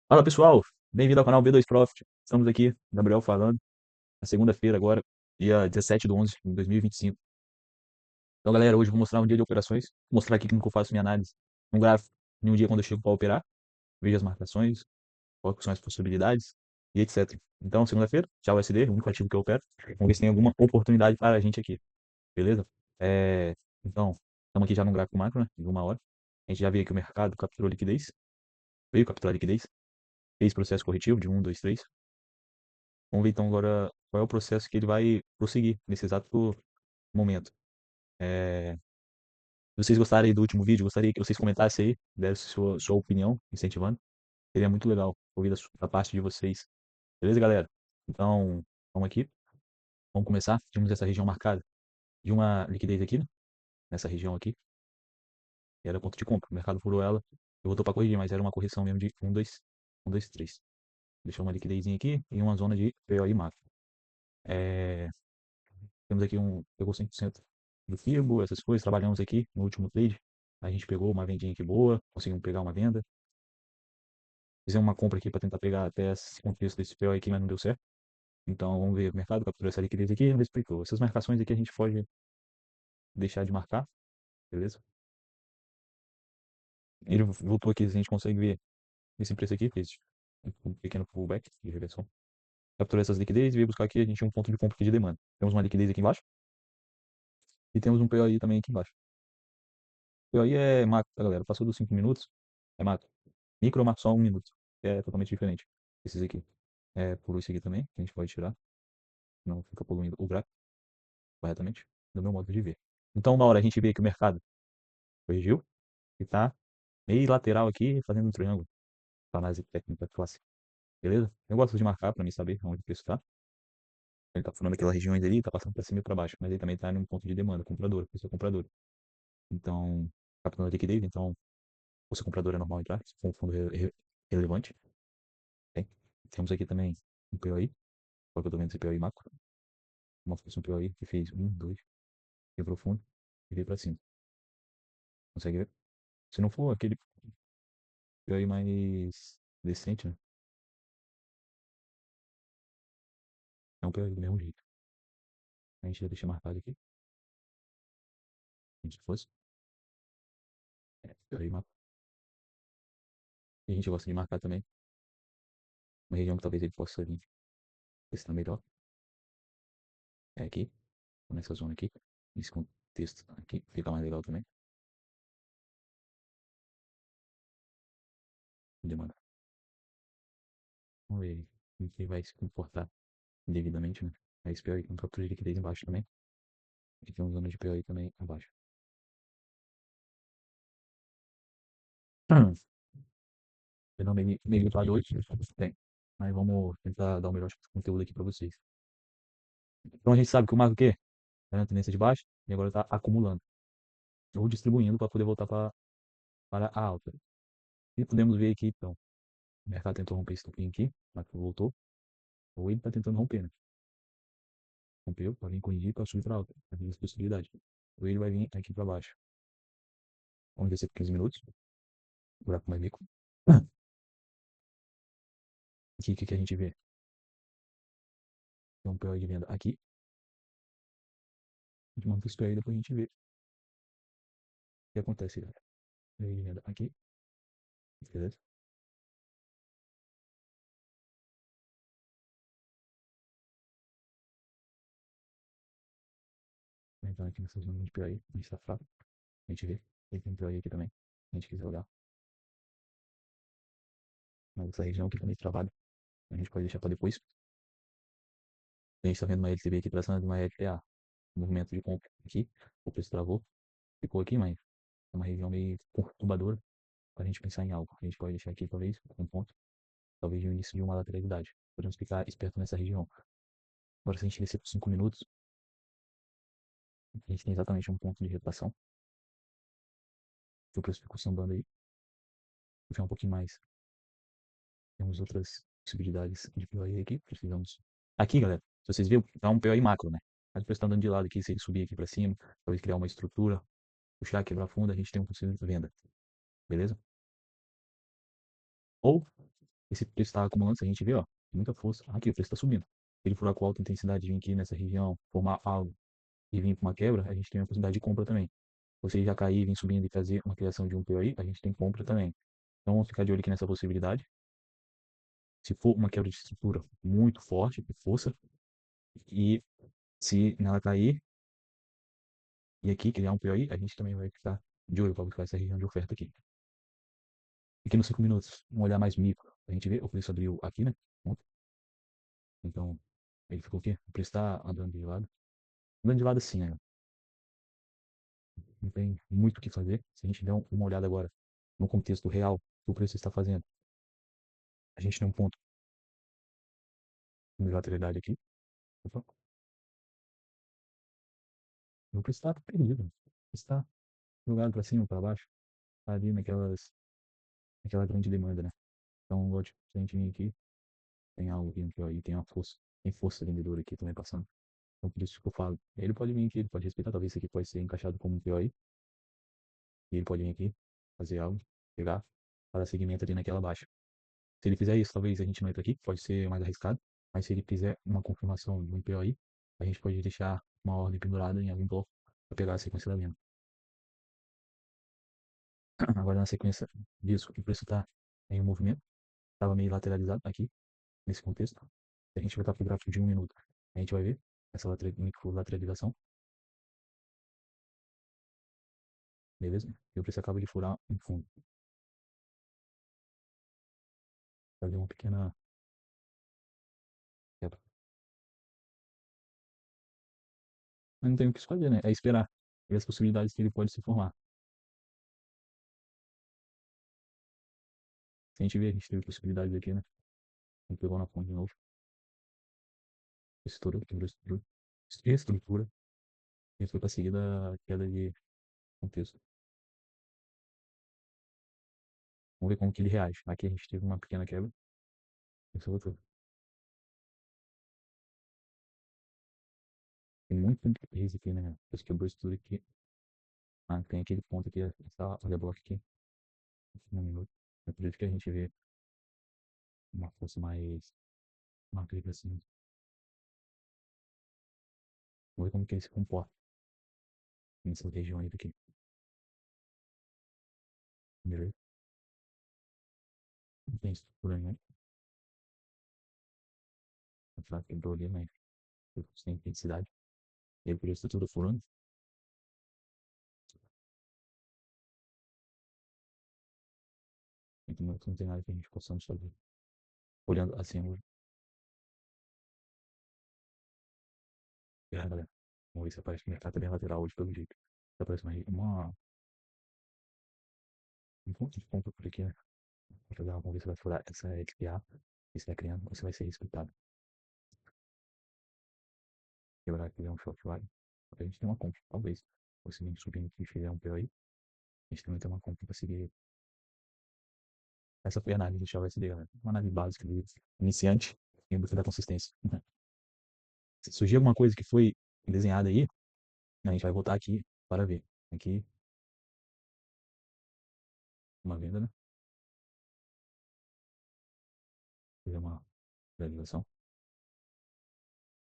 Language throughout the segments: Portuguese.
Fala pessoal, bem-vindo ao canal B2 Profit. Estamos aqui, Gabriel falando, na segunda-feira agora, dia 17/11/2025. Então galera, hoje eu vou mostrar um dia de operações, vou mostrar aqui como que eu faço minha análise no gráfico, em um dia quando eu chego para operar, vejo as marcações, quais são as possibilidades e etc. Então segunda-feira, tchau USD, o único ativo que eu opero, vamos ver se tem alguma oportunidade para a gente aqui, beleza? Então, estamos aqui já no gráfico macro, né, de 1 hora, a gente já viu que o mercado capturou liquidez, veio capturar liquidez, fez processo corretivo de 1, 2, 3. Vamos ver então agora qual é o processo que ele vai prosseguir nesse exato momento. Se vocês gostarem do último vídeo, gostaria que vocês comentassem aí, dessem sua opinião, incentivando. Seria muito legal ouvir da parte de vocês. Beleza, galera? Então, vamos aqui. Vamos começar. Temos essa região marcada de uma liquidez aqui, né? Nessa região aqui. Que era ponto de compra. O mercado furou ela. Eu voltou para corrigir, mas era uma correção mesmo de 1, 2, 3. Deixou uma liquidezinha aqui e uma zona de POI macro. É, Temos aqui pegou 100% do FIBO, essas coisas. Trabalhamos aqui no último trade. A gente pegou uma vendinha aqui boa, conseguimos pegar uma venda. Fizemos uma compra aqui para tentar pegar até esse contexto desse PO aqui, mas não deu certo. Então vamos ver o mercado, capturou essa liquidez aqui e respeitou. Essas marcações aqui a gente pode deixar de marcar, beleza? Ele voltou aqui, a gente consegue ver esse preço aqui, fez um pequeno pullback de reversão. Capturou essas liquidez e veio buscar aqui, a gente tinha um ponto de compra aqui de demanda. Temos uma liquidez aqui embaixo e temos um POI também aqui embaixo. O POI é macro, tá, galera? Passou dos 5 minutos, é macro. Micro eu marco só 1 minuto, que é totalmente diferente. Esses aqui. Por isso aqui também, que a gente pode tirar. Não fica poluindo o gráfico corretamente, do meu modo de ver. Então, uma hora a gente vê que o mercado corrigiu e está meio lateral aqui, fazendo um triângulo para análise técnica clássica. Beleza? Eu gosto de marcar para mim saber onde o preço está. Ele está formando aquela região ali, está passando para cima e para baixo, mas ele também está em um ponto de demanda, comprador, preço comprador. Então, captando a liquidez, então, o seu comprador é normal entrar, se for um fundo relevante. Tem. Temos aqui também um POI, qual que eu estou vendo esse POI macro, como se fosse um POI que fez 1, 2, quebrou fundo e veio para cima. Consegue ver? Se não for aquele POI mais decente, né? É um POI do mesmo jeito. A gente já deixa marcado aqui, como se fosse. POI macro. E a gente gosta de marcar também uma região que talvez ele possa vir. Esse tá melhor. É aqui, nessa zona aqui. Nesse contexto aqui, fica mais legal também. Demanda. Vamos ver como que vai se comportar devidamente, né? A esse POI com captura de liquidez embaixo também. E tem uma zona de POI também abaixo. Eu não meio para hoje, tem. Mas vamos tentar dar o melhor conteúdo aqui para vocês. Então a gente sabe que o marco o quê? Tá na tendência de baixo e agora está acumulando. Ou distribuindo para poder voltar para a alta. E podemos ver aqui, então, o mercado tentou romper esse topinho aqui, mas voltou. Ou ele está tentando romper, né? Rompeu, para vir corrigir para subir para alta. Tem duas possibilidades. Ou ele vai vir aqui para baixo. Vamos descer por 15 minutos. Buraco mais mico. Aqui, o que, que a gente vê? Tem um PO de venda aqui. A gente monta esse PO e depois a gente vê o que acontece, galera. PO de venda aqui. Beleza? Então aqui nessa zona de PO aí, a gente está fraco. A gente vê. Ele tem um PO aqui também. Se a gente quiser olhar. Mas essa região aqui também trabalha. A gente pode deixar para depois. A gente está vendo uma LTV aqui traçando de uma LTA. Movimento de compra aqui. O preço travou. Ficou aqui, mas é uma região meio perturbadora para a gente pensar em algo. A gente pode deixar aqui, talvez, um ponto. Talvez o início de uma lateralidade. Podemos ficar esperto nessa região. Agora, se a gente descer por 5 minutos, a gente tem exatamente um ponto de retração. Que o preço ficou sambando aí. Vou um pouquinho mais. Temos outras possibilidades de POI aqui. Precisamos. Aqui, galera, se vocês viram, tá um POI macro, né? Mas o preço tá andando de lado aqui. Se ele subir aqui para cima, talvez criar uma estrutura, puxar, quebrar fundo, a gente tem um possível de venda. Beleza? Ou esse preço está acumulando, se a gente vê, ó, muita força. Aqui o preço está subindo. Se ele furar com alta intensidade, vir aqui nessa região, formar algo e vir para uma quebra, a gente tem a possibilidade de compra também. Ou seja, já cair, vir subindo e fazer uma criação de um POI, a gente tem compra também. Então vamos ficar de olho aqui nessa possibilidade. Se for uma quebra de estrutura muito forte, com força, e se ela cair e aqui criar um POI, a gente também vai ficar de olho para buscar essa região de oferta aqui. Aqui nos 5 minutos, um olhar mais micro. A gente vê o preço abriu aqui, né? Então, ele ficou aqui. O preço está andando de lado. Andando de lado assim, né? Não tem muito o que fazer. Se a gente der uma olhada agora no contexto real que o preço está fazendo, a gente tem um ponto de lateralidade aqui. Opa, o preço está perdido. Está jogado para cima, para baixo. Está ali naquela grande demanda, né? Então, lógico, se a gente vir aqui, tem algo aqui no POI, tem uma força. Tem força vendedora aqui também passando. Então, por isso que eu falo. Ele pode vir aqui, ele pode respeitar. Talvez isso aqui pode ser encaixado como um POI. E ele pode vir aqui, fazer algo, pegar, para segmento ali naquela baixa. Se ele fizer isso, talvez a gente não entre aqui, pode ser mais arriscado. Mas se ele fizer uma confirmação de um POI, a gente pode deixar uma ordem pendurada em algum bloco para pegar a sequência da venda. Agora, na sequência disso, o preço está em um movimento, estava meio lateralizado aqui, nesse contexto. Se a gente voltar para o gráfico de 1 minuto, a gente vai ver essa lateralização, beleza? E o preço acaba de furar um fundo. Fazer uma pequena quebra. Mas não tem o que escolher, né? É esperar. Ver as possibilidades que ele pode se formar. Se a gente ver, a gente teve possibilidades aqui, né? Ele pegou na fonte de novo. Estourou, quebrou estrutura. E foi para seguir da queda de contexto. Vamos ver como que ele reage. Aqui a gente teve uma pequena quebra. Isso voltou. Tem muito case aqui, né? Depois quebrou isso tudo aqui. Ah, tem aquele ponto aqui, essa olha bloco aqui. No minuto. É por isso que a gente vê uma força mais marcada assim. Vamos ver como que ele se comporta nessas regiões aqui. Beleza? Não tem estrutura, né? A fraca quebrou ali, mas sem intensidade. E aí por isso tudo furando. Então não tem nada que a gente possa fazer. Olhando assim, galera. Vamos ver se aparece o mercado bem lateral hoje pelo jeito. Se aparece um ponto de compra por aqui, né? Vamos ver se vai furar essa XPA. Se vai criando, ou se vai ser respeitado. Quebrar aqui é um short wire. A gente tem uma compra, talvez. Ou se a gente subir aqui e fizer um PO aí, a gente também tem uma compra para seguir. Essa foi a análise do XAUSD, galera. Uma análise básica de iniciante em busca da consistência. Se surgir alguma coisa que foi desenhada aí, a gente vai voltar aqui para ver. Aqui, uma venda, né? Fazer uma realização.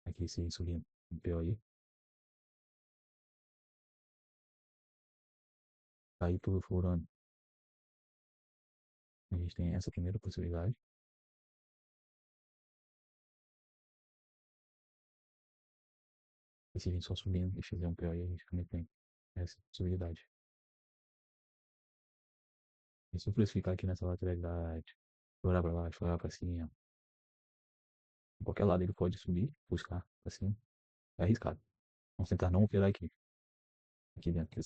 Aqui, se subir um PO aí. Aí, por furando. A gente tem essa primeira possibilidade. E se a gente só subindo e fizer um PO aí, a gente também tem essa possibilidade. E se eu precificar aqui nessa lateralidade, olhar para baixo, olhar para cima, em qualquer lado ele pode subir, buscar para cima. É arriscado. Vamos tentar não operar aqui. Aqui dentro.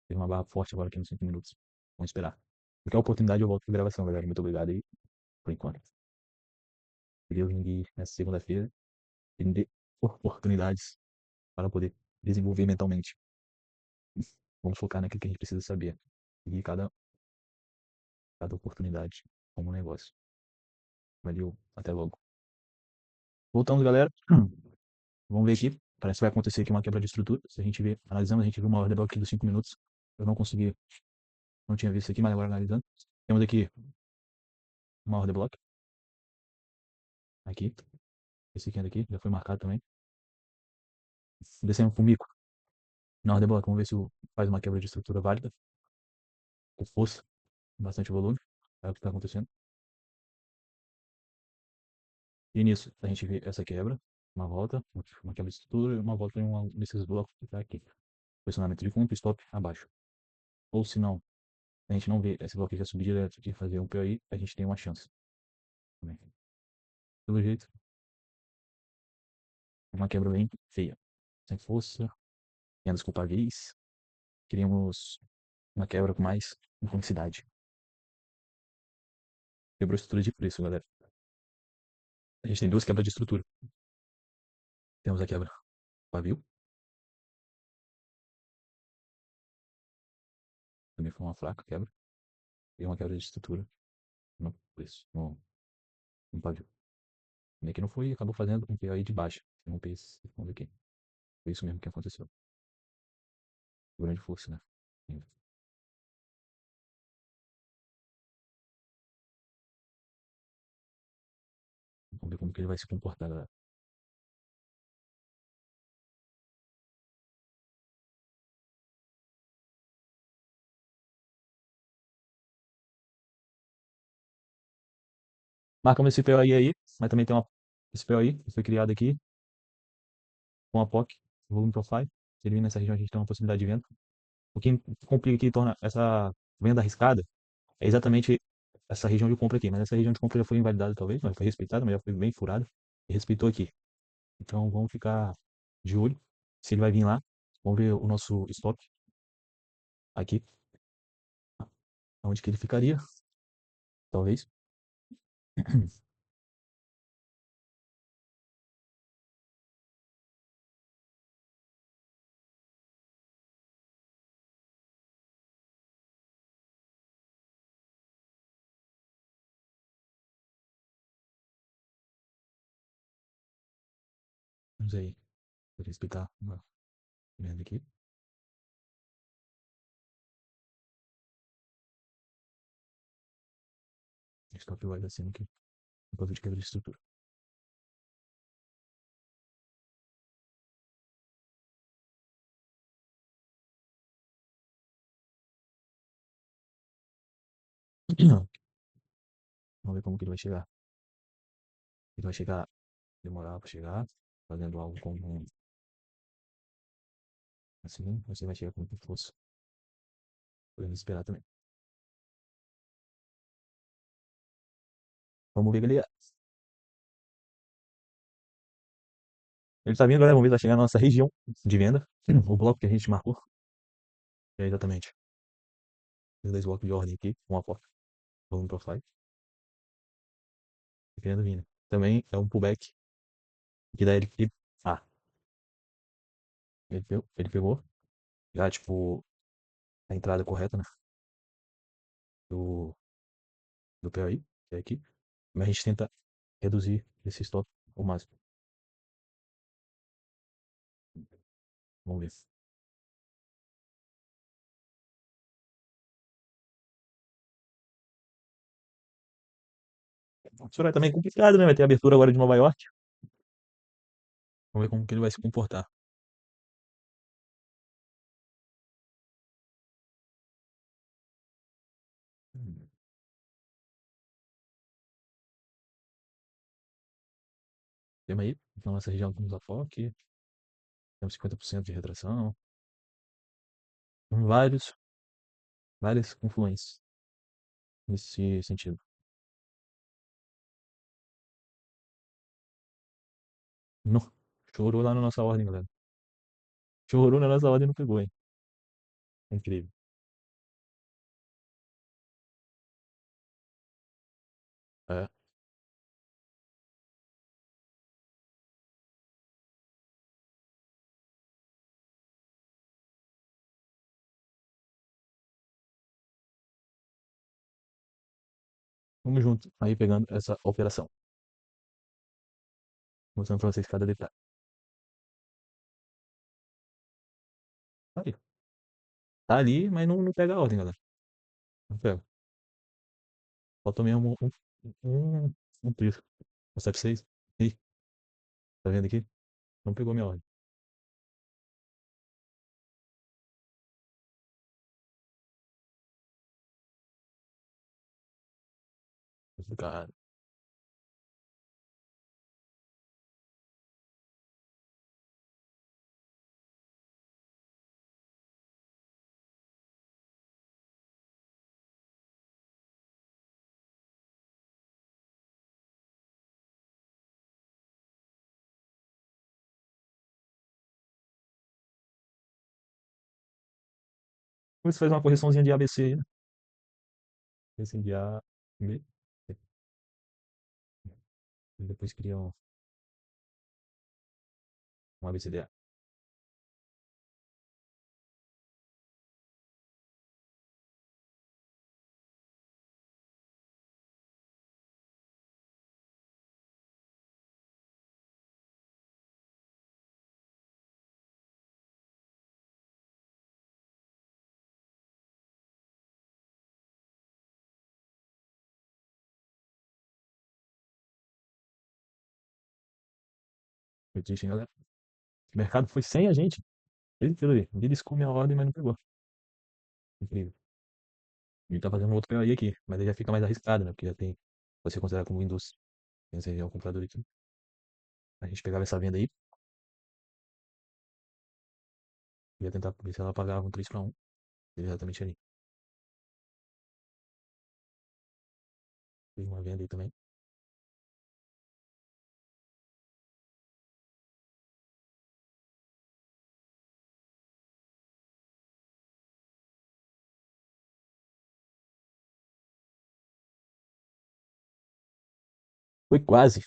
Teve uma barra forte agora aqui nos 5 minutos. Vamos esperar. Qualquer oportunidade eu volto para gravação, galera. Muito obrigado aí por enquanto. Que Deus me guie nessa segunda-feira e me dê oportunidades para poder desenvolver mentalmente. Vamos focar naquilo que a gente precisa saber. E cada oportunidade como um negócio. Valeu, até logo. Voltamos, galera. Vamos ver aqui. Parece que vai acontecer aqui uma quebra de estrutura. Se a gente ver, analisando, a gente viu uma ordem aqui dos 5 minutos. Eu não consegui, não tinha visto aqui, mas agora analisando. Temos aqui uma ordem block. Aqui. Esse aqui já foi marcado também. Descendo pro mico. Na ordem block, vamos ver se faz uma quebra de estrutura válida. Com força. Bastante volume. É o que está acontecendo. E nisso, a gente vê essa quebra. Uma volta. Uma quebra de estrutura e uma volta em um desses blocos que está aqui. Posicionamento de compra, stop abaixo. Ou se não, a gente não vê esse bloco já subir direto e fazer um POI, a gente tem uma chance. Também. Pelo jeito, uma quebra bem feia. Sem força, menos culpáveis. Queríamos uma quebra com mais intensidade. Quebrou a estrutura de preço, galera. A gente tem duas quebras de estrutura. Temos a quebra pavio. Também foi uma fraca quebra. E uma quebra de estrutura no preço, no pavio. Também que não foi, acabou fazendo um POI de baixa. Romper esse, vamos ver aqui. Foi isso mesmo que aconteceu. Grande força, né? Vamos ver como que ele vai se comportar, galera. Marcamos esse POI aí, mas também tem esse POI que foi criado aqui com a POC, Volume Profile. Se ele vir nessa região, a gente tem uma possibilidade de venda. O que complica aqui e torna essa venda arriscada é exatamente essa região de compra aqui. Mas essa região de compra já foi invalidada, talvez, mas foi respeitada, mas já foi bem furada e respeitou aqui. Então vamos ficar de olho se ele vai vir lá. Vamos ver o nosso stop aqui, onde que ele ficaria, talvez. Vamos aí, vou respeitar uma venda aqui. Stop vai descendo aqui, por causa de quebra de estrutura. Vamos ver como que ele vai chegar. Ele vai chegar, demorar para chegar, fazendo algo como assim, você vai chegar com força. Podemos esperar também. Vamos ver, galera. Ele tá vindo, galera. Vamos ver, vai chegar na nossa região de venda. O bloco que a gente marcou. É exatamente. Os dois blocos de ordem aqui, uma porta. Volume profile. Tá querendo vir, né? Também é um pullback. Que daí ele. Ah, ele pegou. Já, tipo, a entrada correta, né? Do, do POI, que é aqui. Mas a gente tenta reduzir esse stop ao máximo. Vamos ver. Isso é também complicado, né? Vai ter abertura agora de Nova York. Vamos ver como que ele vai se comportar. Temos aí, na nossa região, temos a FOC, temos 50% de retração, várias confluências nesse sentido. Não, chorou lá na nossa ordem, galera. Chorou na nossa ordem e não pegou, hein? Incrível. É, vamos junto aí pegando essa operação. Mostrando pra vocês cada detalhe. Aí, tá ali, mas não pega a ordem, galera. Não pega. Faltou mesmo um preço. O 76. Ih, tá vendo aqui? Não pegou minha ordem. Cara, você faz uma correçãozinha de ABC aí, né? Esse de A, B, e depois cria um ABCDA. Repetition, galera. O mercado foi sem a gente. Ele pelo aí. Ele escou minha ordem, mas não pegou. Incrível. Ele tá fazendo um outro POI aqui, mas ele já fica mais arriscado, né? Porque já tem. Você considera como Windows. Esse aí é o comprador aqui. A gente pegava essa venda aí, ia tentar ver se ela pagava um 3 para 1. Exatamente ali. Fiz uma venda aí também. Foi quase.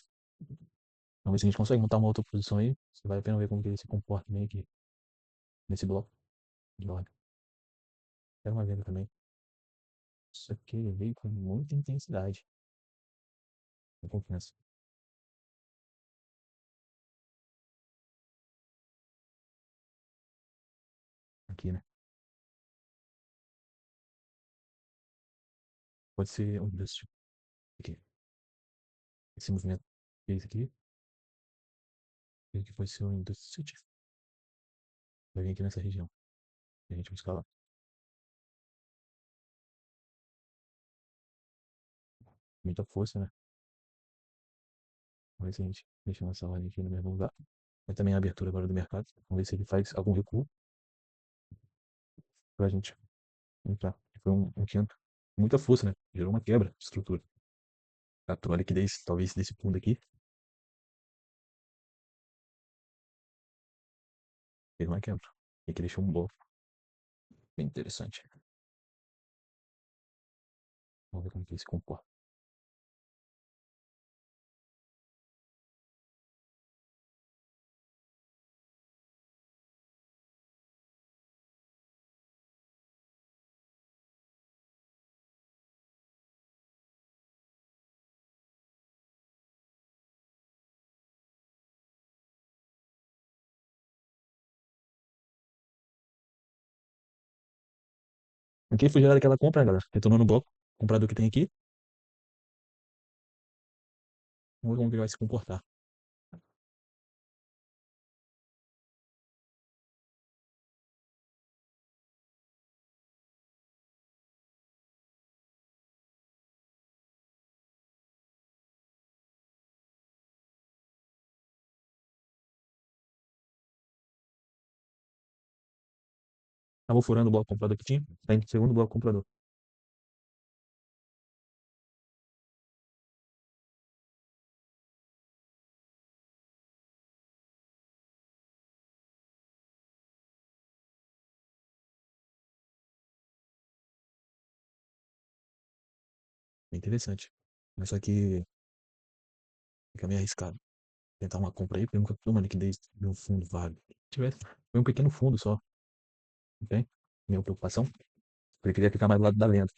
Vamos ver se a gente consegue montar uma outra posição aí. Se vale a pena ver como que ele se comporta bem aqui nesse bloco de ordem. Era uma venda também. Isso aqui ele veio com muita intensidade. Com confiança. Aqui, né? Pode ser um desses. Aqui. Esse movimento. Esse aqui. Esse aqui pode ser um desses. Vai vir aqui nessa região. E a gente buscar lá. Muita força, né? Vamos ver se a gente deixa nossa ordem aqui no mesmo lugar. Tem também a abertura agora do mercado. Vamos ver se ele faz algum recuo pra gente entrar. Foi um quinto. Muita força, né? Gerou uma quebra de estrutura. Capturou a liquidez, talvez desse fundo aqui. Fez uma quebra. E aqui deixou um bolo. Bem interessante. Vamos ver como que ele se comporta. Aqui foi gerada aquela compra, galera. Retornou no bloco. Comprador que tem aqui. Vamos ver como que ele vai se comportar. Acabou furando o bloco comprador que tinha. Tá indo pro segundo bloco comprador. Bem interessante. Mas só que fica meio arriscado. Tentar uma compra aí, porque nunca toma liquidez de um fundo válido. Se tivesse, foi um pequeno fundo só. Ok? Minha preocupação. Ele queria ficar mais do lado da venda.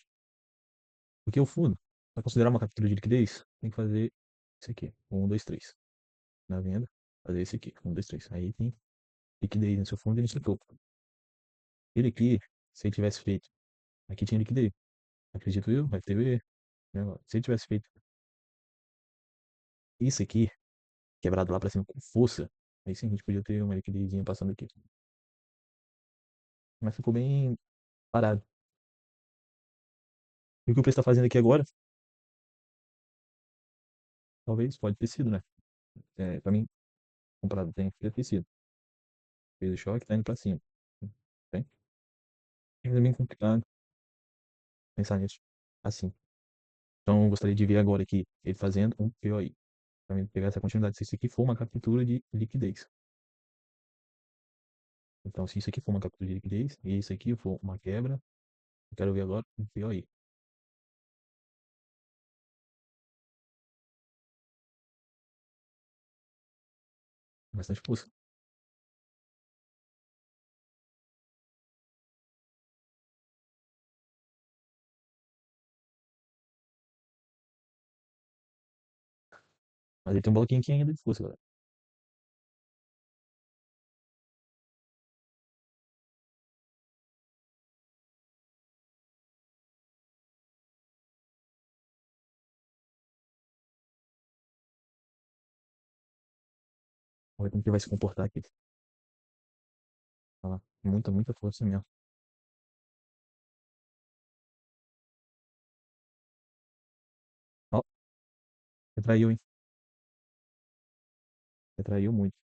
Porque o fundo, para considerar uma captura de liquidez, tem que fazer isso aqui. Um, dois, três. Na venda, fazer esse aqui. Um, dois, três. Aí tem liquidez no seu fundo e no seu topo. Ele aqui, se ele tivesse feito, aqui tinha liquidez. Acredito eu, vai ter. Se ele tivesse feito isso aqui, quebrado lá pra cima com força, aí sim a gente podia ter uma liquidez passando aqui. Mas ficou bem parado. E o que o preço tá fazendo aqui agora, talvez, pode ter sido, né? Pra mim, comprado tem que ter sido. Fez o choque, tá indo pra cima. Tem? É bem complicado pensar nisso. Assim. Então, eu gostaria de ver agora aqui ele fazendo um POI. Pra mim pegar essa continuidade. Se isso aqui for uma captura de liquidez. Então, se isso aqui for uma captura de liquidez e isso aqui for uma quebra, eu quero ver agora um POI. Bastante força. Mas ele tem um bloquinho aqui ainda de força, galera. Vamos ver como que vai se comportar aqui. Olha lá. Muita, muita força mesmo. Ó, retraiu, hein? Retraiu muito.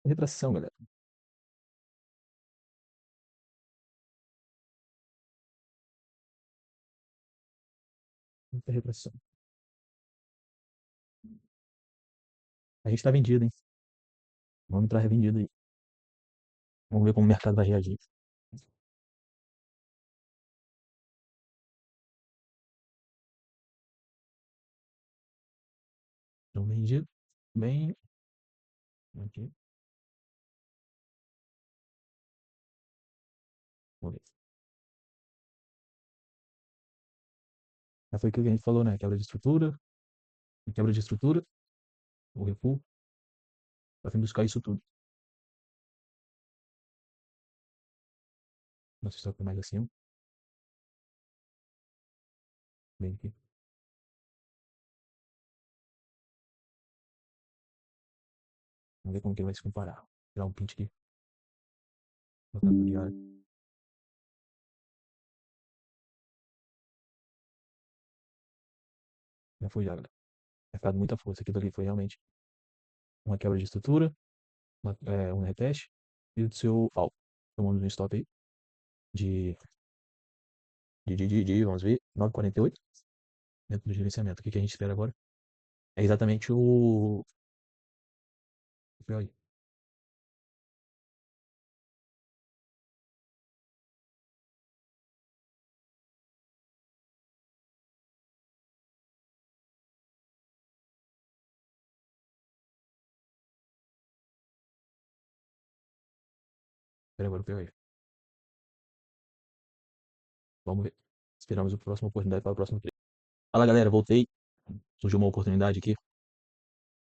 Retração, galera. Muita retração. A gente tá vendido, hein? Vamos entrar revendido aí. Vamos ver como o mercado vai reagir. Então, vendido. Bem. Aqui. Vamos ver. Já foi aquilo que a gente falou, né? Quebra de estrutura. Quebra de estrutura. O recuo. Pra fim buscar isso tudo. Nosso estoque mais acima. Bem aqui. Vamos ver como que ele vai se comparar. Tirar um print aqui. Botar no diário. Já foi já, galera. Mercado muita força. Aquilo ali foi realmente uma quebra de estrutura. Um reteste. E o seu alvo. Tomamos um stop aí. De. Vamos ver. 9,48. Dentro do gerenciamento. O que, que a gente espera agora? É exatamente o POI. Espera agora o POI. Vamos ver. Esperamos a próxima oportunidade para o próximo trade. Fala, galera. Voltei. Surgiu uma oportunidade aqui.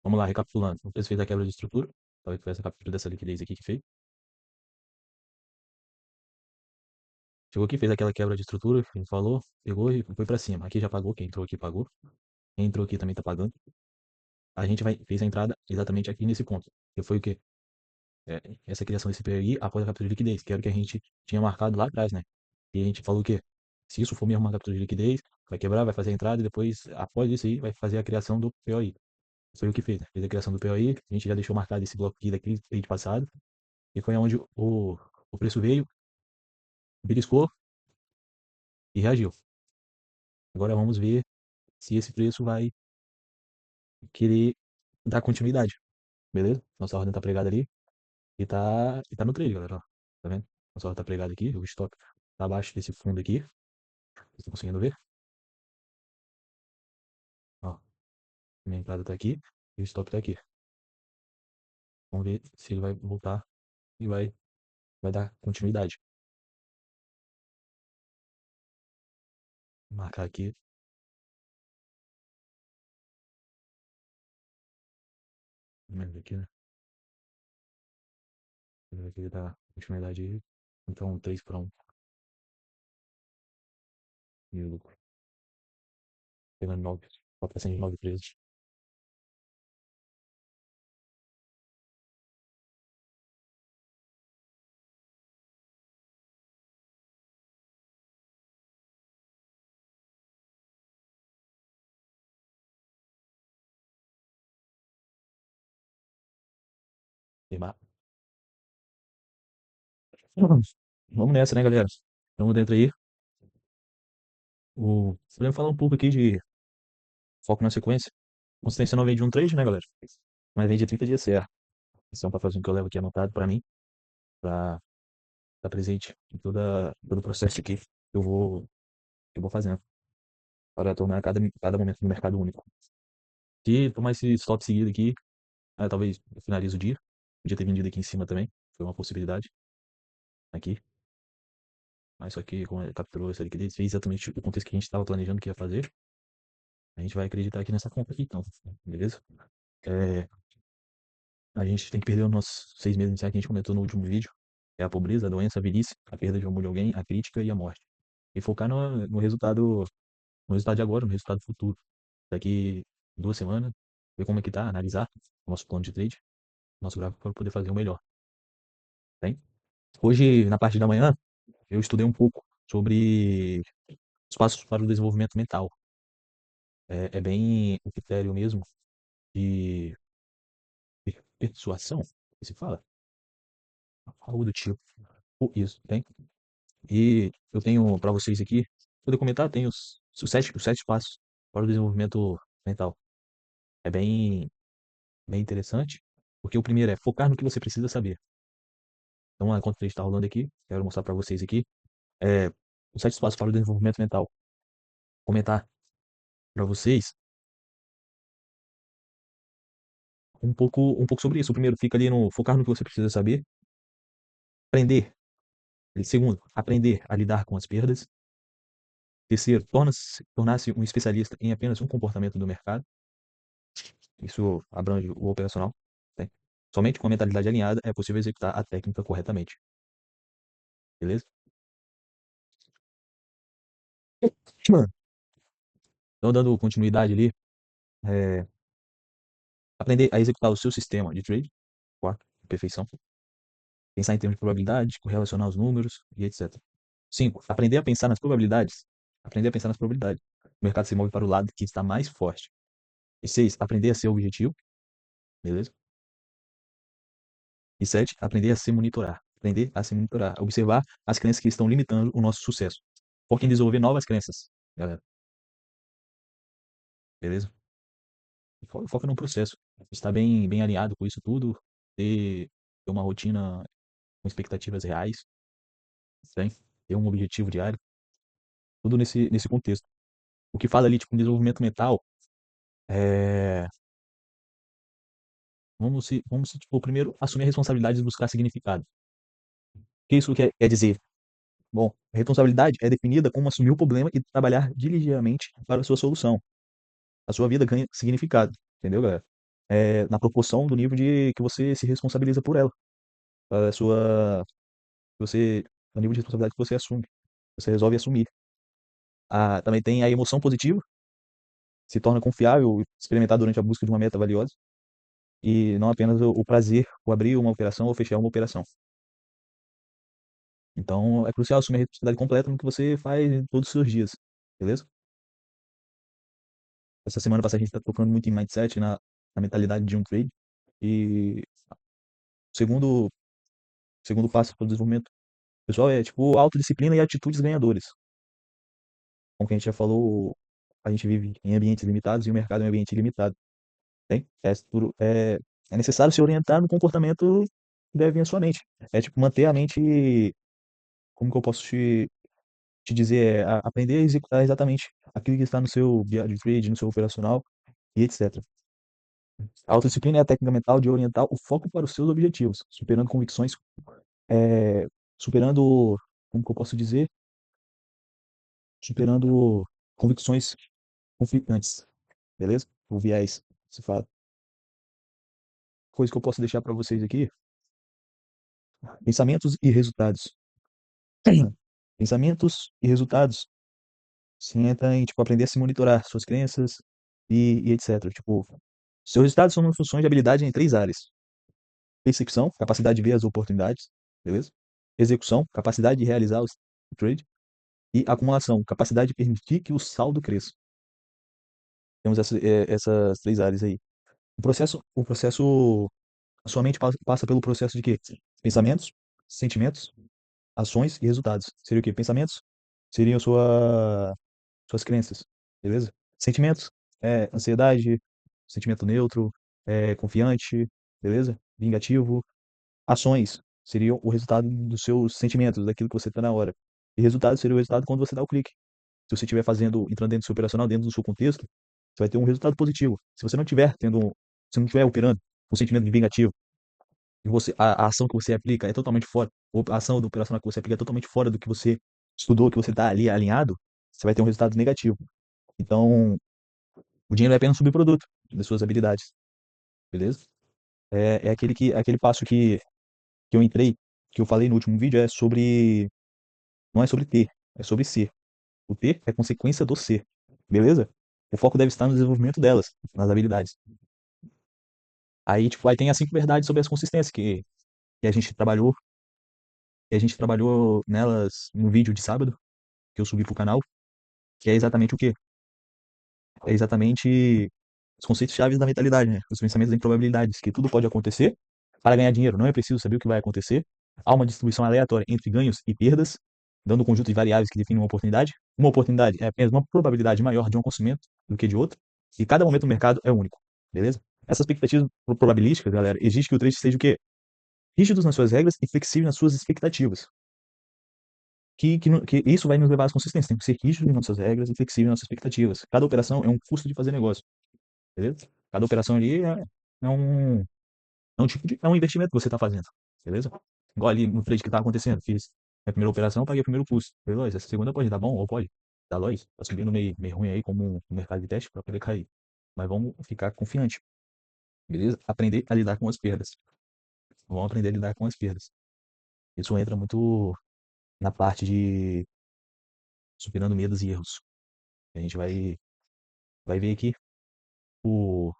Vamos lá, recapitulando. O preço fez a quebra de estrutura. Talvez foi essa captura dessa liquidez aqui que fez. Chegou aqui, fez aquela quebra de estrutura, que a gente falou, pegou e foi para cima. Aqui já pagou, quem entrou aqui pagou. Quem entrou aqui também tá pagando. A gente fez a entrada exatamente aqui nesse ponto. Que foi o quê? Essa criação desse PRI após a captura de liquidez, que era o que a gente tinha marcado lá atrás, né? E a gente falou o quê? Se isso for mesmo uma captura de liquidez, vai quebrar, vai fazer a entrada e depois, após isso aí, vai fazer a criação do POI. Foi o que fez, né? Fez a criação do POI, a gente já deixou marcado esse bloco aqui daquele trade passado, e foi onde o preço veio, beliscou e reagiu. Agora vamos ver se esse preço vai querer dar continuidade, beleza? Nossa ordem tá pregada ali e tá no trade, galera, ó. Tá vendo? Nossa ordem tá pregada aqui, o stop tá abaixo desse fundo aqui. Vocês estão conseguindo ver? Ó, minha entrada tá aqui e o stop tá aqui. Vamos ver se ele vai voltar e vai dar continuidade. Vou marcar aqui, menos aqui, né? Vamos ver que ele dá continuidade aí. Então, 3 para 1 e o lucro. Pegando 9, falta 109 presos. Neymar. Vamos nessa, né, galera? Vamos dentro aí. Podemos falar um pouco aqui de foco na sequência. Consistência não vem de um trade, né, galera? Mas vem de 30 dias certo. Esse é um papelzinho que eu levo aqui anotado para mim, para estar presente em todo o processo aqui que eu vou fazendo, para tornar cada momento do mercado único. Se tomar esse stop seguido aqui, talvez eu finalize o dia. Podia ter vendido aqui em cima também, foi uma possibilidade aqui. Mas só que, como ele capturou essa liquidez, fez exatamente o contexto que a gente estava planejando que ia fazer. A gente vai acreditar aqui nessa compra aqui, então, beleza? É, a gente tem que perder os nossos 6 meses iniciais que a gente comentou no último vídeo. É a pobreza, a doença, a velhice, a perda de amor de alguém, a crítica e a morte. E focar no resultado de agora, no resultado futuro. Daqui 2 semanas, ver como é que tá, analisar o nosso plano de trade, nosso gráfico para poder fazer o melhor. Bem? Hoje, na parte da manhã, eu estudei um pouco sobre os passos para o desenvolvimento mental. É bem o critério mesmo de persuasão, que se fala, algo do tipo. Isso, tem. E eu tenho para vocês aqui, poder comentar, tem os sete passos para o desenvolvimento mental. É bem interessante, porque o primeiro é focar no que você precisa saber. Então, enquanto a gente está rolando aqui, quero mostrar para vocês aqui, é, os 7 passos para o desenvolvimento mental. Comentar para vocês um pouco sobre isso. O primeiro fica ali no focar no que você precisa saber, aprender. Segundo, aprender a lidar com as perdas. Terceiro, tornar-se um especialista em apenas um comportamento do mercado. Isso abrange o operacional. Né? Somente com a mentalidade alinhada é possível executar a técnica corretamente. Beleza? Mano, então, dando continuidade ali, é, aprender a executar o seu sistema de trade. Quarto, perfeição. Pensar em termos de probabilidade, correlacionar os números e etc. 5, aprender a pensar nas probabilidades. Aprender a pensar nas probabilidades. O mercado se move para o lado que está mais forte. E 6, aprender a ser objetivo. Beleza? E 7, aprender a se monitorar. Aprender a se monitorar. Observar as crenças que estão limitando o nosso sucesso. Foca em desenvolver novas crenças, galera. Beleza? Foca no processo. Estar bem alinhado com isso tudo. Ter uma rotina com expectativas reais. Tem, ter um objetivo diário. Tudo nesse contexto. O que fala ali, tipo, em desenvolvimento mental, é... vamos, tipo, primeiro assumir a responsabilidade de buscar significado. O que isso quer dizer? Bom, a responsabilidade é definida como assumir o problema e trabalhar diligentemente para a sua solução. A sua vida ganha significado, entendeu, galera? Na proporção do nível de que você se responsabiliza por ela, a sua, você, o nível de responsabilidade que você assume, você resolve assumir. Também tem a emoção positiva, se torna confiável e experimentar durante a busca de uma meta valiosa, e não apenas o prazer, o abrir uma operação ou fechar uma operação. Então, é crucial assumir a responsabilidade completa no que você faz em todos os seus dias, beleza? Essa semana passada a gente está tocando muito em mindset, na mentalidade de um trade. E o segundo passo para o desenvolvimento Pessoal, é tipo autodisciplina e atitudes ganhadoras. Como que a gente já falou, a gente vive em ambientes limitados e o mercado é um ambiente limitado. Tem? É necessário se orientar no comportamento que deve vir à sua mente. É tipo manter a mente, como que eu posso te dizer, aprender a executar exatamente aquilo que está no seu dia de trade, no seu operacional e etc. A autodisciplina é a técnica mental de orientar o foco para os seus objetivos, superando convicções, é, superando, como que eu posso dizer, superando convicções conflitantes, beleza? O viés, se fala. Coisa que eu posso deixar para vocês aqui, pensamentos e resultados. Pensamentos e resultados se entra em, tipo, aprender a se monitorar suas crenças e etc. Tipo, seus resultados são funções de habilidade em três áreas: percepção, capacidade de ver as oportunidades, beleza? Execução, capacidade de realizar o trade. E acumulação, capacidade de permitir que o saldo cresça. Temos essas três áreas aí. A sua mente passa pelo processo de quê? Pensamentos, sentimentos, ações e resultados. Seria o quê? Pensamentos seriam suas crenças, beleza? Sentimentos, ansiedade, sentimento neutro, confiante, beleza? Vingativo. Ações seriam o resultado dos seus sentimentos, daquilo que você está na hora. E resultado seria o resultado quando você dá o clique. Se você estiver entrando dentro do seu operacional, dentro do seu contexto, você vai ter um resultado positivo. Se você não estiver se não estiver operando com um sentimento vingativo, e a ação que você aplica é totalmente fora, ou a ação do operacional que você aplica é totalmente fora do que você estudou, que você está ali alinhado, você vai ter um resultado negativo. Então, o dinheiro é apenas um subproduto das suas habilidades, beleza? Aquele passo que eu entrei, que eu falei no último vídeo, não é sobre ter, é sobre ser. O ter é consequência do ser, beleza? O foco deve estar no desenvolvimento delas, nas habilidades. Aí, tipo, aí tem as cinco verdades sobre as consistências que a gente trabalhou, nelas no vídeo de sábado, que eu subi pro canal, que é exatamente o quê? É exatamente os conceitos chaves da mentalidade, né? Os pensamentos em probabilidades, que tudo pode acontecer para ganhar dinheiro. Não é preciso saber o que vai acontecer. Há uma distribuição aleatória entre ganhos e perdas, dando um conjunto de variáveis que definem uma oportunidade. Uma oportunidade é apenas uma probabilidade maior de um acontecimento do que de outro. E cada momento do mercado é único. Beleza? Essas expectativas probabilísticas, galera, exige que o trade seja o quê? Rígidos nas suas regras e flexível nas suas expectativas. Que isso vai nos levar às consistências. Tem que ser rígido em nossas regras e flexível em nossas expectativas. Cada operação é um custo de fazer negócio. Beleza? Cada operação ali é um, é um investimento que você está fazendo. Beleza? Igual ali no trade que está acontecendo. Fiz a primeira operação, paguei o primeiro custo. Beleza? Essa segunda pode dar bom ou pode dar lois. Tá subindo meio ruim aí como um mercado de teste para poder cair. Mas vamos ficar confiante. Beleza? Aprender a lidar com as perdas. Vamos aprender a lidar com as perdas. Isso entra muito na parte de superando medos e erros. A gente vai ver aqui o,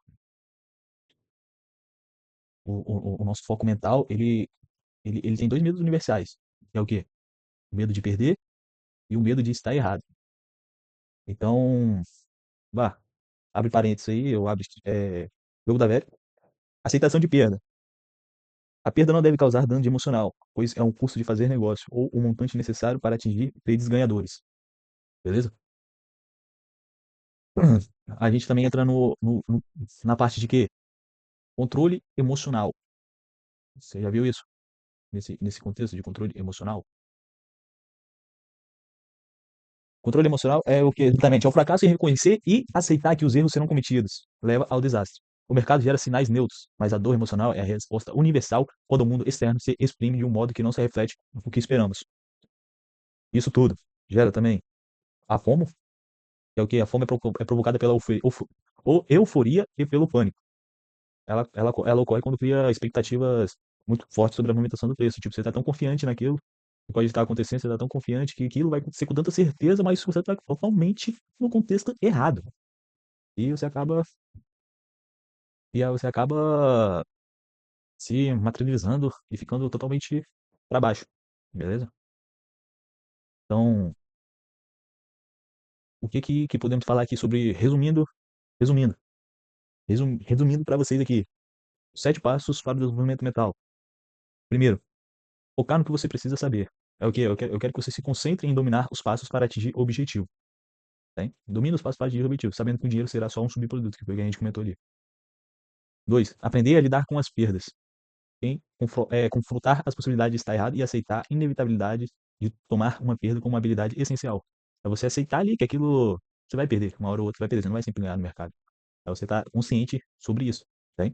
o nosso foco mental, ele tem dois medos universais. Que é o quê? O medo de perder e o medo de estar errado. Então, vá, abre parênteses aí, eu abro jogo da velha. Aceitação de perda. A perda não deve causar dano de emocional, pois é um custo de fazer negócio ou o montante necessário para atingir trades ganhadores. Beleza? A gente também entra na parte de quê? Controle emocional. Você já viu isso? Nesse contexto de controle emocional? Controle emocional é o que? Exatamente, é o fracasso em reconhecer e aceitar que os erros serão cometidos. Leva ao desastre. O mercado gera sinais neutros, mas a dor emocional é a resposta universal quando o mundo externo se exprime de um modo que não se reflete no que esperamos. Isso tudo gera também a FOMO, que é o que? A FOMO é provocada pela euforia e pelo pânico. Ela ocorre quando cria expectativas muito fortes sobre a movimentação do preço. Tipo, você está tão confiante naquilo que pode estar acontecendo, você está tão confiante que aquilo vai acontecer com tanta certeza, mas você está totalmente no contexto errado. E você acaba se materializando e ficando totalmente para baixo, beleza? Então, o que podemos falar aqui sobre resumindo, resumindo para vocês aqui, 7 passos para o desenvolvimento mental. Primeiro, focar no que você precisa saber. É o quê? Eu quero que você se concentre em dominar os passos para atingir o objetivo. Tá? Domina os passos para atingir o objetivo, sabendo que o dinheiro será só um subproduto, que foi o que a gente comentou ali. 2. Aprender a lidar com as perdas. Em confrontar as possibilidades de estar errado e aceitar a inevitabilidade de tomar uma perda como uma habilidade essencial. É você aceitar ali que aquilo você vai perder, uma hora ou outra você vai perder, você não vai sempre ganhar no mercado. É você estar consciente sobre isso. Tá?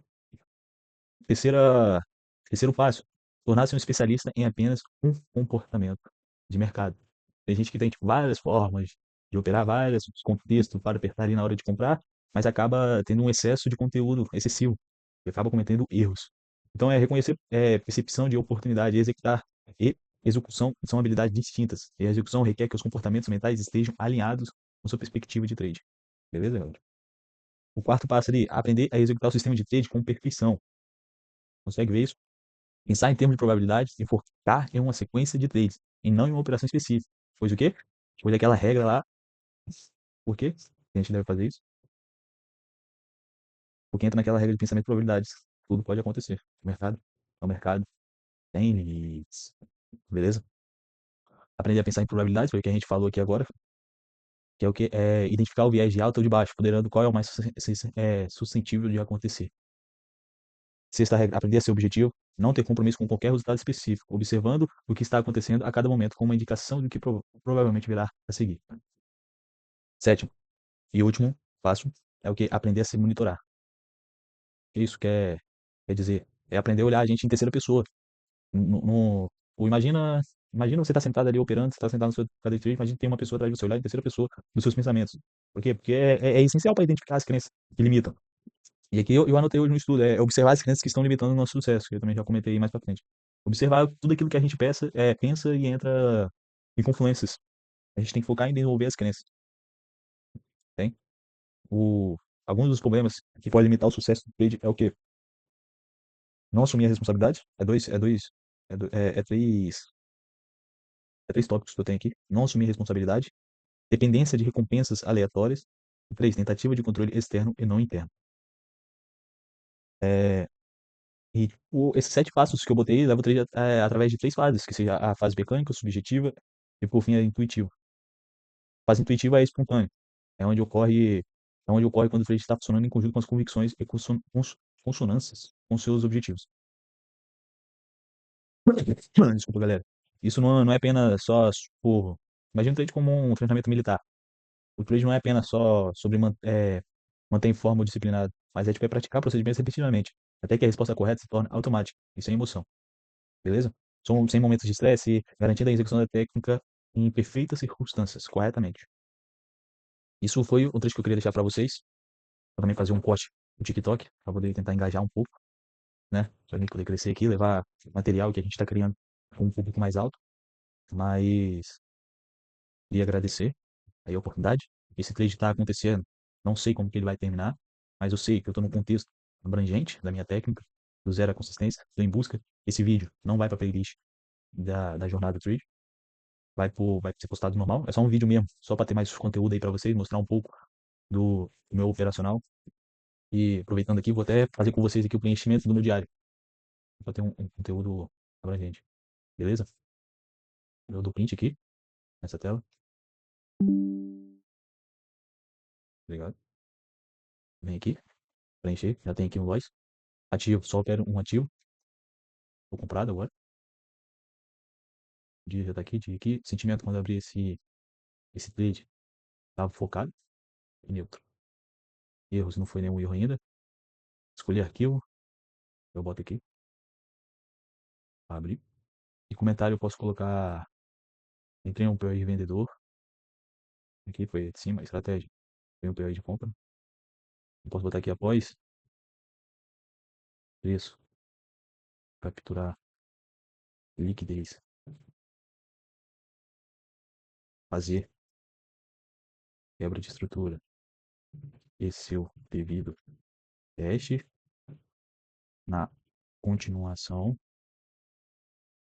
Terceira, terceiro passo, tornar-se um especialista em apenas um comportamento de mercado. Tem gente que tem tipo, várias formas de operar, vários contextos para apertar ali na hora de comprar, mas acaba tendo um excesso de conteúdo excessivo e acaba cometendo erros. Então, reconhecer percepção de oportunidade, executar e execução são habilidades distintas. E a execução requer que os comportamentos mentais estejam alinhados com sua perspectiva de trade. Beleza, galera? O quarto passo ali, aprender a executar o sistema de trade com perfeição. Consegue ver isso? Pensar em termos de probabilidades e focar em uma sequência de trades, e não em uma operação específica. Pois o quê? Pois aquela regra lá. Por quê que a gente deve fazer isso? Porque entra naquela regra de pensamento de probabilidades. Tudo pode acontecer. O mercado tem limites. Beleza? Aprender a pensar em probabilidades, foi o que a gente falou aqui agora, que é o que é identificar o viés de alta ou de baixo, ponderando qual é o mais suscetível de acontecer. Sexta regra, aprender a ser objetivo, não ter compromisso com qualquer resultado específico, observando o que está acontecendo a cada momento como uma indicação do que provavelmente virá a seguir. Sétimo e último passo é o que? Aprender a se monitorar. Isso quer dizer, é aprender a olhar a gente em terceira pessoa. Imagina você estar sentado ali operando, você está sentado no seu cadeira de trade, imagina que tem uma pessoa atrás de você, olhar em terceira pessoa dos seus pensamentos. Por quê? Porque é essencial para identificar as crenças que limitam. E aqui eu anotei hoje no estudo, é observar as crenças que estão limitando o nosso sucesso, que eu também já comentei mais pra frente. Observar tudo aquilo que a gente pensa e entra em confluências. A gente tem que focar em desenvolver as crenças, tem? O, alguns dos problemas que podem limitar o sucesso do trade é o quê? Não assumir a responsabilidade. É três tópicos que eu tenho aqui. Não assumir a responsabilidade, dependência de recompensas aleatórias, e 3, tentativa de controle externo e não interno. É, E esses 7 passos que eu botei levam o trade através de 3 fases, que seja a fase mecânica, subjetiva e por fim a intuitiva. A fase intuitiva é espontânea, é onde ocorre, é onde ocorre quando o trade está funcionando em conjunto com as convicções e consonâncias com seus objetivos. Desculpa, galera. Isso não é apenas só por. Imagina o trade como um treinamento militar. O trade não é apenas só sobre manter em forma ou disciplinado, mas é praticar procedimentos repetidamente, até que a resposta correta se torne automática e sem emoção. Beleza? São sem momentos de estresse, garantindo a execução da técnica em perfeitas circunstâncias, corretamente. Isso foi o trecho que eu queria deixar para vocês. Eu também fazer um corte no TikTok, para poder tentar engajar um pouco, né? Para a gente poder crescer aqui, levar material que a gente está criando com um público mais alto. Mas queria agradecer aí a oportunidade. Esse trade está acontecendo, não sei como que ele vai terminar, mas eu sei que eu estou num contexto abrangente da minha técnica, do zero à consistência, estou em busca. Esse vídeo não vai para a playlist da jornada do trade, vai ser postado normal. É só um vídeo mesmo, só para ter mais conteúdo aí para vocês, mostrar um pouco do meu operacional. E aproveitando aqui, vou até fazer com vocês aqui o preenchimento do meu diário, para ter um conteúdo abrangente. Beleza? Eu dou print aqui, nessa tela. Obrigado. Vem aqui, preencher. Já tem aqui um voice. Ativo, só opero um ativo. Vou comprado agora. O dia já tá aqui, dia aqui. Sentimento quando eu abri esse trade, estava focado e neutro. Erros, não foi nenhum erro ainda. Escolhi arquivo, eu boto aqui, abrir. E comentário eu posso colocar, entrei um POI de vendedor. Aqui foi de cima, estratégia. Tem um POI de compra. Eu posso botar aqui após preço, capturar liquidez, fazer quebra de estrutura e seu devido teste. Na continuação,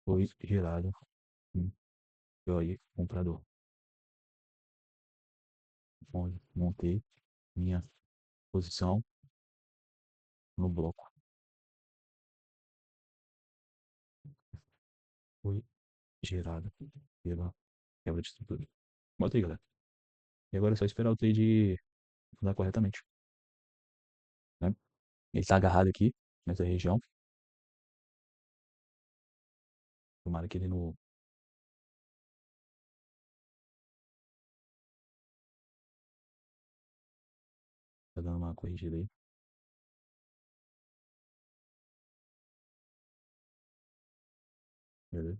foi gerado um POI comprador, onde montei minha posição no bloco. Foi Gerada pela quebra de estrutura. Bota aí, galera. E agora é só esperar o trade fundar corretamente, né? Ele tá agarrado aqui, nessa região. Tomara que ele não... Tá dando uma corrigida aí. Beleza?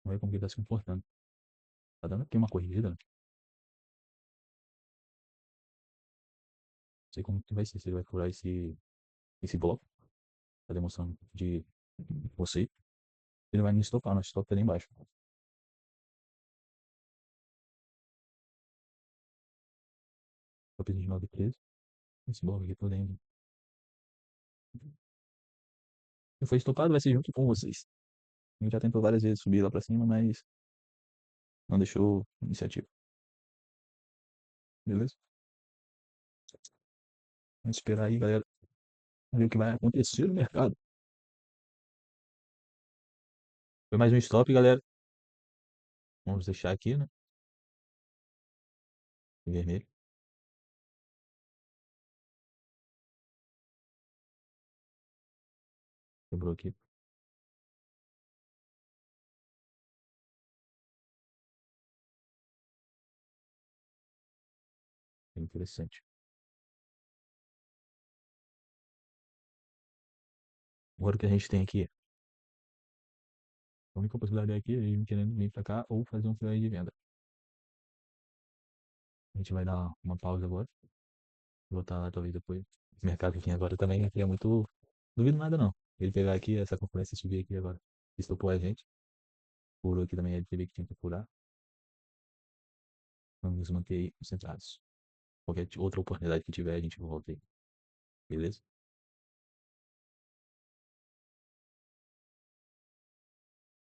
Vamos ver como que ele tá se comportando. Tá dando aqui uma corrigida, né? Não sei como que vai ser, se ele vai furar esse bloco. Tá demonstrando de você. Ele vai me estopar, nosso stop tá ali embaixo. Stop de 9,13. Esse bloco aqui todo ainda. Se foi estopado, vai ser junto com vocês. A gente já tentou várias vezes subir lá pra cima, mas não deixou iniciativa. Beleza? Vamos esperar aí, galera. Ver o que vai acontecer no mercado. Foi mais um stop, galera. Vamos deixar aqui, né? Em vermelho. Quebrou aqui. É interessante. Agora o que a gente tem aqui? A única possibilidade aqui é a gente querendo vir pra cá ou fazer um FOI de venda. A gente vai dar uma pausa agora. Voltar lá talvez depois. O mercado aqui agora também aqui é muito. Duvido nada não. Ele pegar aqui, essa concorrência subir aqui agora. Estopou a gente. Furou aqui também a LTV que tinha que furar. Vamos nos manter aí concentrados. Qualquer outra oportunidade que tiver, a gente volta aí. Beleza?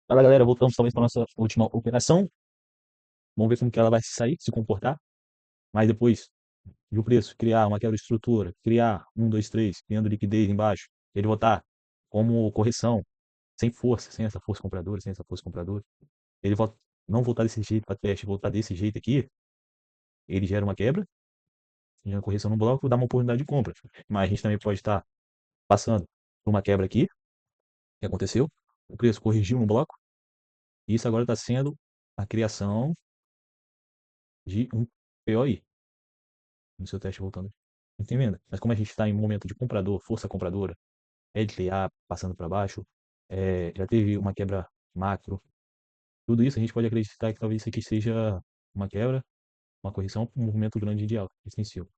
Fala galera, voltamos talvez para nossa última operação. Vamos ver como que ela vai se sair, se comportar. Mas depois de o preço criar uma quebra de estrutura, criar um, dois, três, criando liquidez embaixo, ele voltar como correção, sem força, sem essa força compradora, sem essa força compradora, ele volta, não voltar desse jeito para teste, voltar desse jeito aqui, ele gera uma quebra, gera uma correção no bloco, dá uma oportunidade de compra. Mas a gente também pode estar passando por uma quebra aqui, que aconteceu, o preço corrigiu no bloco, e isso agora está sendo a criação de um POI no seu teste voltando. Entendendo? Mas como a gente está em um momento de comprador, força compradora, LTA passando para baixo, já teve uma quebra macro, tudo isso a gente pode acreditar que talvez isso aqui seja uma quebra, uma correção, um movimento grande de alta, extensivo.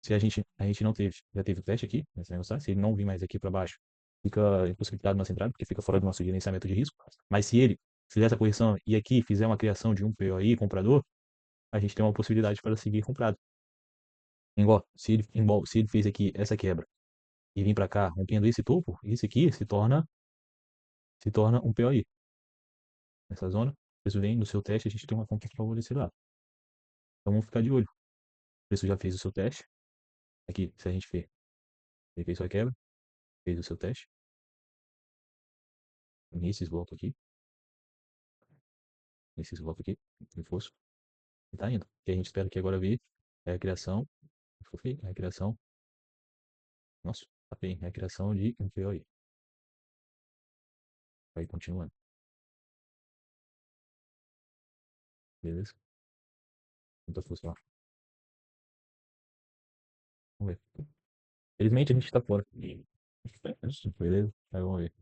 Se a gente não teve, já teve o teste aqui, nessa negociação, se ele não vir mais aqui para baixo, fica impossibilitado de nossa entrada, porque fica fora do nosso gerenciamento de risco. Mas se ele fizer essa correção e aqui fizer uma criação de um POI comprador, a gente tem uma possibilidade para seguir comprado. Se ele fez aqui essa quebra e vir para cá rompendo esse topo, esse aqui se torna um POI. Nessa zona, o preço vem no seu teste, a gente tem uma compra favorecida lá. Então vamos ficar de olho. O preço já fez o seu teste. Aqui, se a gente ver, ele fez sua quebra, fez o seu teste. Nesses blocos aqui, aqui, reforço, e tá indo. O que a gente espera que agora ver é a criação, é a criação, nossa, tá bem, é a criação de um POI. Vai continuando, beleza? Muita força lá. Vamos ver. Felizmente a gente tá fora. Beleza? Aí vamos ver.